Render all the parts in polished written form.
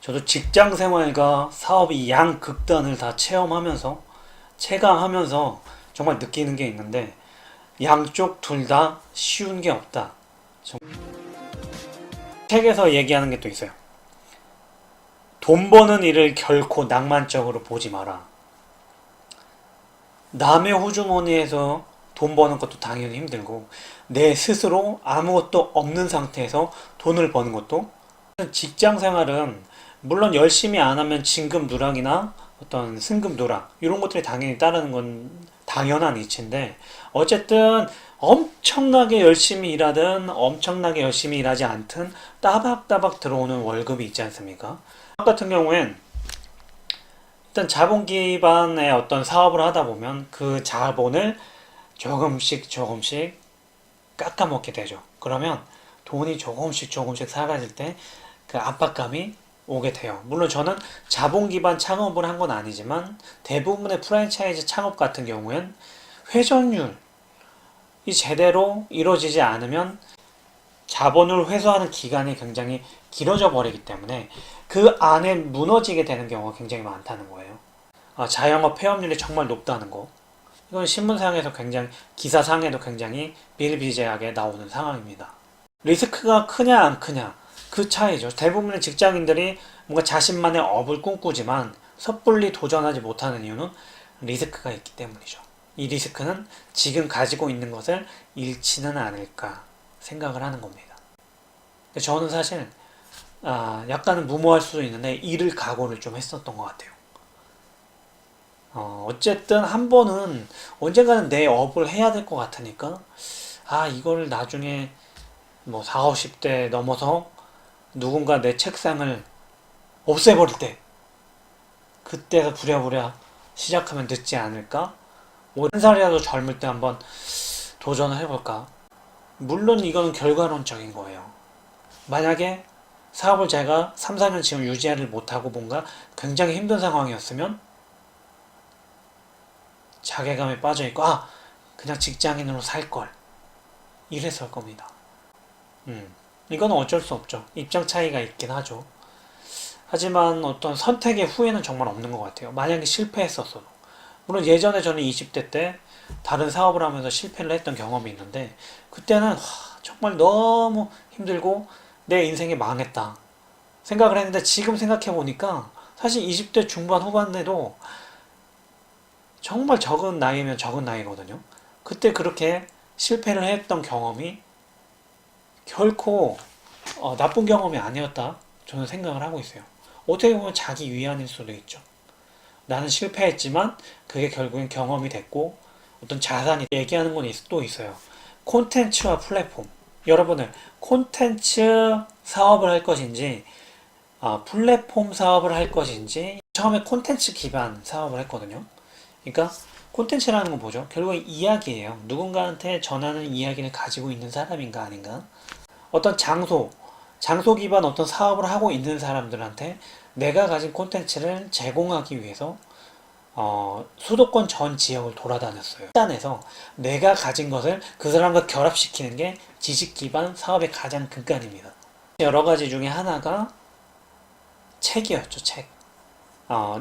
저도 직장 생활과 사업이 양극단을 다 체감하면서 정말 느끼는 게 있는데, 양쪽 둘 다 쉬운 게 없다. 책에서 얘기하는 게 또 있어요. 돈 버는 일을 결코 낭만적으로 보지 마라. 남의 호주머니에서 돈 버는 것도 당연히 힘들고, 내 스스로 아무것도 없는 상태에서 돈을 버는 것도, 직장 생활은 물론 열심히 안 하면 진급 누락이나 어떤 승급 누락 이런 것들이 당연히 따르는 건 당연한 이치인데, 어쨌든 엄청나게 열심히 일하든 엄청나게 열심히 일하지 않든 따박따박 들어오는 월급이 있지 않습니까? 같은 경우엔 일단 자본 기반의 어떤 사업을 하다 보면 그 자본을 조금씩 깎아먹게 되죠. 그러면 돈이 조금씩 사라질 때 그 압박감이 오게 돼요. 물론 저는 자본 기반 창업을 한 건 아니지만, 대부분의 프랜차이즈 창업 같은 경우엔 회전율이 제대로 이루어지지 않으면 자본을 회수하는 기간이 굉장히 길어져 버리기 때문에 그 안에 무너지게 되는 경우가 굉장히 많다는 거예요. 자영업 폐업률이 정말 높다는 거. 이건 신문상에서 굉장히, 기사상에도 굉장히 비일비재하게 나오는 상황입니다. 리스크가 크냐 안 크냐, 그 차이죠. 대부분의 직장인들이 뭔가 자신만의 업을 꿈꾸지만 섣불리 도전하지 못하는 이유는 리스크가 있기 때문이죠. 이 리스크는 지금 가지고 있는 것을 잃지는 않을까 생각을 하는 겁니다. 저는 사실 약간은 무모할 수도 있는데 잃을 각오를 좀 했었던 것 같아요. 어쨌든 한 번은 언젠가는 내 업을 해야 될 것 같으니까, 이걸 나중에 뭐 40, 50대 넘어서 누군가 내 책상을 없애버릴 때, 그때서 부랴부랴 시작하면 늦지 않을까? 뭐 한 살이라도 젊을 때 한번 도전을 해볼까? 물론 이거는 결과론적인 거예요. 만약에 사업을 제가 3, 4년 지금 유지를 못하고 뭔가 굉장히 힘든 상황이었으면 자괴감에 빠져있고, 그냥 직장인으로 살걸, 이랬을 겁니다. 이건 어쩔 수 없죠. 입장 차이가 있긴 하죠. 하지만 어떤 선택의 후회는 정말 없는 것 같아요. 만약에 실패했었어도. 물론 예전에 저는 20대 때 다른 사업을 하면서 실패를 했던 경험이 있는데, 그때는 정말 너무 힘들고 내 인생이 망했다 생각을 했는데, 지금 생각해보니까 사실 20대 중반 후반에도 정말 적은 나이면 적은 나이거든요. 그때 그렇게 실패를 했던 경험이 결코 나쁜 경험이 아니었다 저는 생각을 하고 있어요. 어떻게 보면 자기 위안일 수도 있죠. 나는 실패했지만 그게 결국엔 경험이 됐고 어떤 자산이 얘기하는 건 또 있어요. 콘텐츠와 플랫폼. 여러분은 콘텐츠 사업을 할 것인지 플랫폼 사업을 할 것인지, 처음에 콘텐츠 기반 사업을 했거든요. 그러니까 콘텐츠라는 건 뭐죠? 결국엔 이야기예요. 누군가한테 전하는 이야기를 가지고 있는 사람인가 아닌가? 어떤 장소 기반 어떤 사업을 하고 있는 사람들한테 내가 가진 콘텐츠를 제공하기 위해서 수도권 전 지역을 돌아다녔어요. 일단에서 내가 가진 것을 그 사람과 결합시키는 게 지식 기반 사업의 가장 근간입니다. 여러 가지 중에 하나가 책이었죠, 책.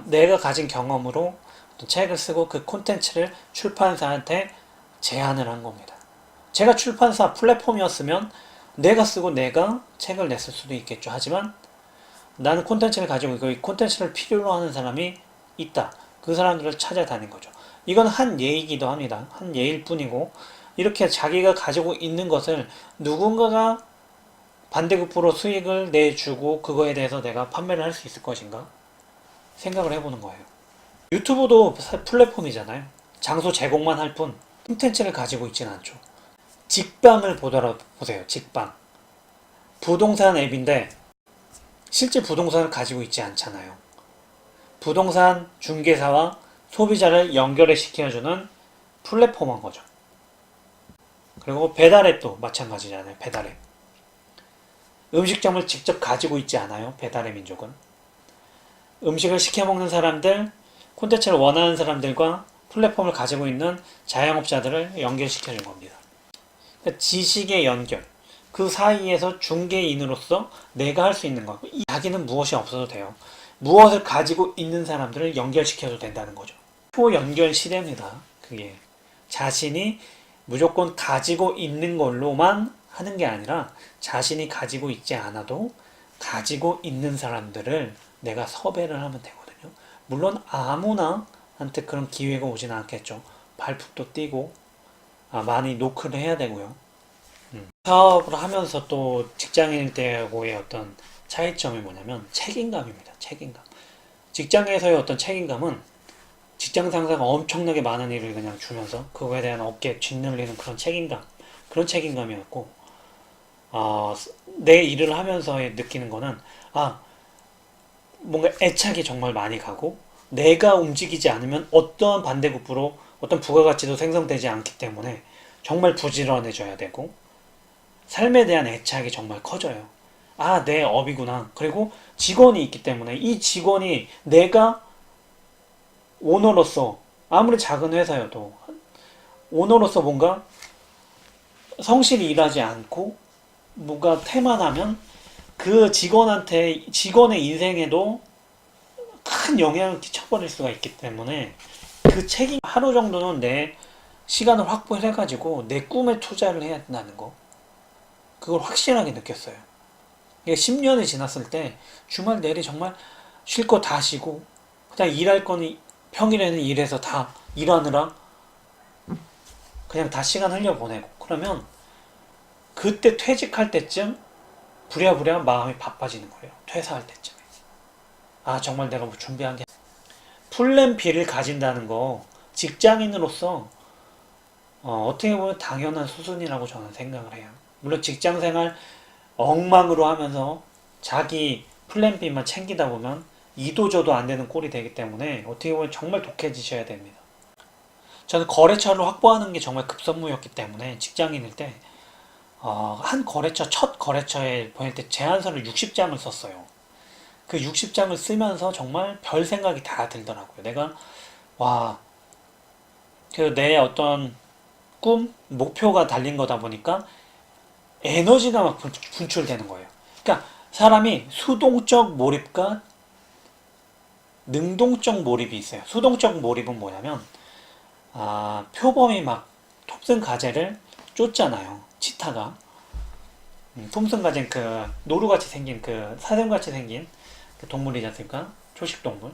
내가 가진 경험으로 책을 쓰고 그 콘텐츠를 출판사한테 제안을 한 겁니다. 제가 출판사 플랫폼이었으면 내가 쓰고 내가 책을 냈을 수도 있겠죠. 하지만 나는 콘텐츠를 가지고 있고 이 콘텐츠를 필요로 하는 사람이 있다. 그 사람들을 찾아다닌 거죠. 이건 한 예이기도 합니다. 한 예일 뿐이고, 이렇게 자기가 가지고 있는 것을 누군가가 반대급부로 수익을 내주고 그거에 대해서 내가 판매를 할 수 있을 것인가 생각을 해보는 거예요. 유튜브도 플랫폼이잖아요. 장소 제공만 할 뿐 콘텐츠를 가지고 있지는 않죠. 직방을 보세요. 직방. 부동산 앱인데 실제 부동산을 가지고 있지 않잖아요. 부동산 중개사와 소비자를 연결해 시켜주는 플랫폼인 거죠. 그리고 배달앱도 마찬가지잖아요. 배달앱. 음식점을 직접 가지고 있지 않아요. 배달의 민족은. 음식을 시켜 먹는 사람들, 콘텐츠를 원하는 사람들과 플랫폼을 가지고 있는 자영업자들을 연결시켜 준 겁니다. 그러니까 지식의 연결. 그 사이에서 중개인으로서 내가 할 수 있는 것. 이 자기는 무엇이 없어도 돼요. 무엇을 가지고 있는 사람들을 연결시켜도 된다는 거죠. 초연결 시대입니다. 그게 자신이 무조건 가지고 있는 걸로만 하는 게 아니라 자신이 가지고 있지 않아도 가지고 있는 사람들을 내가 섭외를 하면 되거든요. 물론 아무나 한테 그런 기회가 오지는 않겠죠. 발품도 띄고 많이 노크를 해야 되고요. 사업을 하면서 또 직장인 때하고의 어떤 차이점이 뭐냐면 책임감입니다. 책임감. 직장에서의 어떤 책임감은 직장 상사가 엄청나게 많은 일을 그냥 주면서 그거에 대한 어깨에 짓눌리는 그런 책임감, 그런 책임감이었고, 내 일을 하면서 느끼는 거는 뭔가 애착이 정말 많이 가고 내가 움직이지 않으면 어떠한 반대급부로 어떤 부가가치도 생성되지 않기 때문에 정말 부지런해져야 되고 삶에 대한 애착이 정말 커져요. 내 업이구나. 그리고 직원이 있기 때문에 이 직원이 내가 오너로서 아무리 작은 회사여도 오너로서 뭔가 성실히 일하지 않고 뭔가 태만하면 그 직원의 인생에도 큰 영향을 끼쳐버릴 수가 있기 때문에 그 책임 하루 정도는 내 시간을 확보해가지고 내 꿈에 투자를 해야 된다는 거, 그걸 확실하게 느꼈어요. 이게 10년이 지났을 때 주말 내리 정말 쉴 거 다 쉬고 그냥 일할 거니 평일에는 일해서 다 일하느라 그냥 다 시간 흘려보내고 그러면 그때 퇴직할 때쯤 부랴부랴 마음이 바빠지는 거예요. 퇴사할 때쯤에. 정말 내가 뭐 준비한 게 플랜 B를 가진다는 거 직장인으로서 어떻게 보면 당연한 수순이라고 저는 생각을 해요. 물론 직장생활 엉망으로 하면서 자기 플랜 B만 챙기다 보면 이도저도 안 되는 꼴이 되기 때문에 어떻게 보면 정말 독해지셔야 됩니다. 저는 거래처를 확보하는 게 정말 급선무였기 때문에 직장인일 때 한 거래처, 첫 거래처에 보낼 때 제안서를 60장을 썼어요. 그 60장을 쓰면서 정말 별 생각이 다 들더라고요. 그래서 내 어떤 꿈, 목표가 달린 거다 보니까 에너지가 막 분출되는 거예요. 그러니까 사람이 수동적 몰입과 능동적 몰입이 있어요. 수동적 몰입은 뭐냐면 표범이 막 톱슨 가재를 쫓잖아요. 치타가. 톰슨 가재는 그 노루같이 생긴 그 사슴같이 생긴 그 동물이지 않습니까? 초식동물.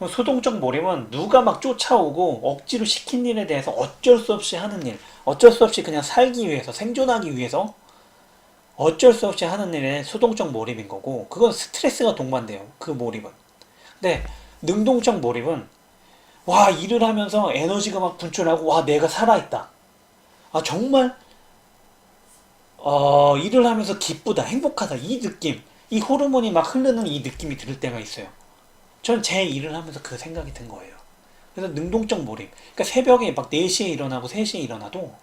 수동적 몰입은 누가 막 쫓아오고 억지로 시킨 일에 대해서 어쩔 수 없이 하는 일, 어쩔 수 없이 그냥 살기 위해서, 생존하기 위해서 어쩔 수 없이 하는 일에 수동적 몰입인 거고, 그건 스트레스가 동반돼요. 그 몰입은. 근데 능동적 몰입은 일을 하면서 에너지가 막 분출하고 내가 살아있다. 정말 일을 하면서 기쁘다, 행복하다, 이 느낌, 이 호르몬이 막 흐르는 이 느낌이 들 때가 있어요. 전 제 일을 하면서 그 생각이 든 거예요. 그래서 능동적 몰입. 그러니까 새벽에 막 4시에 일어나고 3시에 일어나도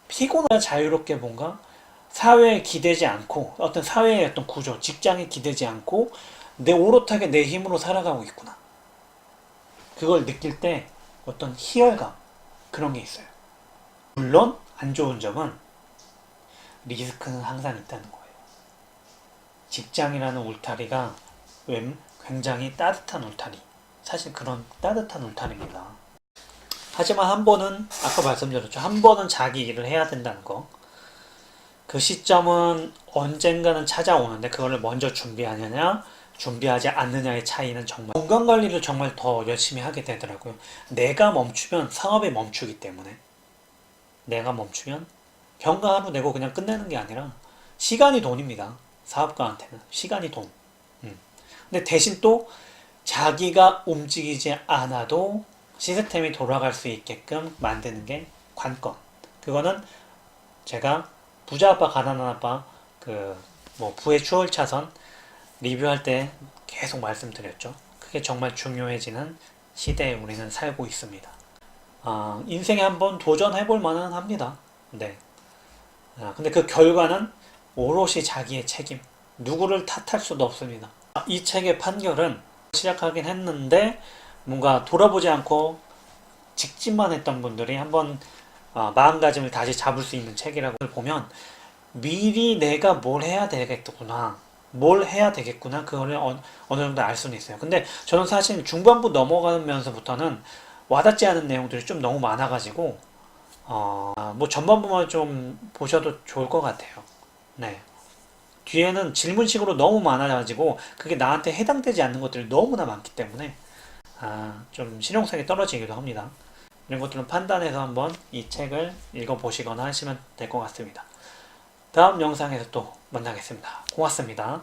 피곤하다 자유롭게 뭔가 사회에 기대지 않고 어떤 사회의 어떤 구조, 직장에 기대지 않고 내 오롯하게 내 힘으로 살아가고 있구나. 그걸 느낄 때 어떤 희열감, 그런 게 있어요. 물론 안 좋은 점은 리스크는 항상 있다는 거예요. 직장이라는 울타리가 굉장히 따뜻한 울타리. 사실 그런 따뜻한 울타리입니다. 하지만 한 번은 아까 말씀드렸죠. 한 번은 자기 일을 해야 된다는 거. 그 시점은 언젠가는 찾아오는데 그걸 먼저 준비하느냐 준비하지 않느냐의 차이는 정말 건강관리를 정말 더 열심히 하게 되더라고요. 내가 멈추면 사업이 멈추기 때문에 내가 멈추면 병가 하루 내고 그냥 끝내는 게 아니라 시간이 돈입니다. 사업가한테는 시간이 돈. 근데 대신 또 자기가 움직이지 않아도 시스템이 돌아갈 수 있게끔 만드는 게 관건. 그거는 제가 부자 아빠 가난한 아빠 부의 추월차선 리뷰할 때 계속 말씀드렸죠. 그게 정말 중요해지는 시대에 우리는 살고 있습니다. 인생에 한번 도전해볼 만은 합니다. 네. 근데 그 결과는 오롯이 자기의 책임. 누구를 탓할 수도 없습니다. 이 책의 판결은 시작하긴 했는데 뭔가 돌아보지 않고 직진만 했던 분들이 한번 마음가짐을 다시 잡을 수 있는 책이라고 보면 미리 내가 뭘 해야 되겠구나. 뭘 해야 되겠구나. 그거를 어느 정도 알 수는 있어요. 근데 저는 사실 중반부 넘어가면서부터는 와닿지 않은 내용들이 좀 너무 많아가지고, 뭐 전반부만 좀 보셔도 좋을 것 같아요. 네. 뒤에는 질문식으로 너무 많아가지고, 그게 나한테 해당되지 않는 것들이 너무나 많기 때문에, 좀 실용성이 떨어지기도 합니다. 이런 것들은 판단해서 한번 이 책을 읽어보시거나 하시면 될 것 같습니다. 다음 영상에서 또 만나겠습니다. 고맙습니다.